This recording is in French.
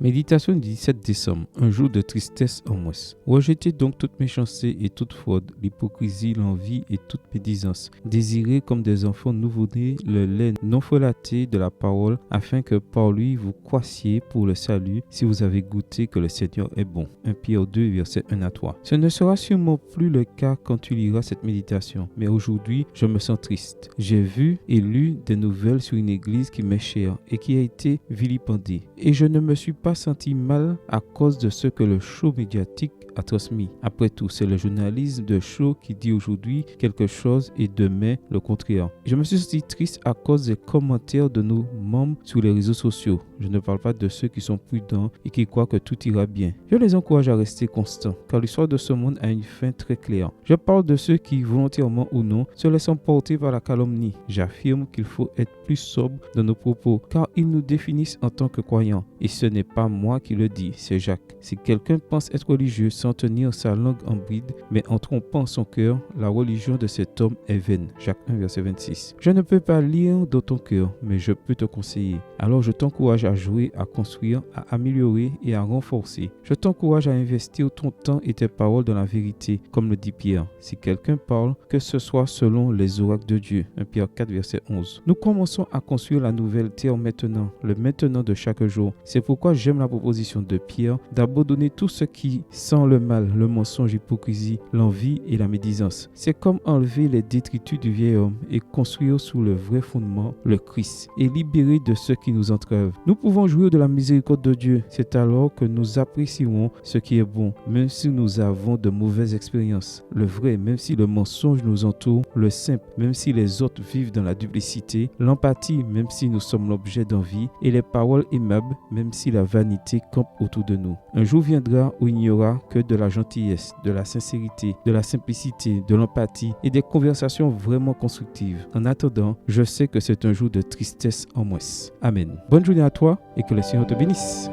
Méditation du 17 décembre, un jour de tristesse en moins. Rejetez donc toute méchanceté et toute fraude, l'hypocrisie, l'envie et toute médisance. Désirez comme des enfants nouveau-nés le lait non frelaté de la parole, afin que par lui vous croissiez pour le salut, si vous avez goûté que le Seigneur est bon. 1 Pierre 2, verset 1 à 3. Ce ne sera sûrement plus le cas quand tu liras cette méditation, mais aujourd'hui, je me sens triste. J'ai vu et lu des nouvelles sur une église qui m'est chère et qui a été vilipendée. Et je ne me suis pas senti mal à cause de ce que le show médiatique a transmis. Après tout, c'est le journalisme de show qui dit aujourd'hui quelque chose et demain le contraire. Je me suis senti triste à cause des commentaires de nos membres sur les réseaux sociaux. Je ne parle pas de ceux qui sont prudents et qui croient que tout ira bien. Je les encourage à rester constants, car l'histoire de ce monde a une fin très claire. Je parle de ceux qui, volontairement ou non, se laissent porter par la calomnie. J'affirme qu'il faut être plus sobre dans nos propos, car ils nous définissent en tant que croyants. Et ce n'est pas moi qui le dis, c'est Jacques. Si quelqu'un pense être religieux sans tenir sa langue en bride, mais en trompant son cœur, la religion de cet homme est vaine. Jacques 1, verset 26. Je ne peux pas lire dans ton cœur, mais je peux te conseiller. Alors je t'encourage à jouer, à construire, à améliorer et à renforcer. Je t'encourage à investir ton temps et tes paroles dans la vérité, comme le dit Pierre. Si quelqu'un parle, que ce soit selon les oracles de Dieu. 1 Pierre 4, verset 11. Nous commençons à construire la nouvelle terre maintenant, le maintenant de chaque jour. C'est pourquoi j'aime la proposition de Pierre d'abandonner tout ce qui sent le mal, le mensonge, l'hypocrisie, l'envie et la médisance. C'est comme enlever les détritus du vieil homme et construire sous le vrai fondement, le Christ, et libérer de ce qui nous entrave. Nous pouvons jouir de la miséricorde de Dieu. C'est alors que nous apprécierons ce qui est bon, même si nous avons de mauvaises expériences. Le vrai, même si le mensonge nous entoure. Le simple, même si les autres vivent dans la duplicité. L'empathie, même si nous sommes l'objet d'envie. Et les paroles aimables, même si la vanité campe autour de nous. Un jour viendra où il n'y aura que de la gentillesse, de la sincérité, de la simplicité, de l'empathie et des conversations vraiment constructives. En attendant, je sais que c'est un jour de tristesse en moins. Amen. Bonne journée à toi et que le Seigneur te bénisse.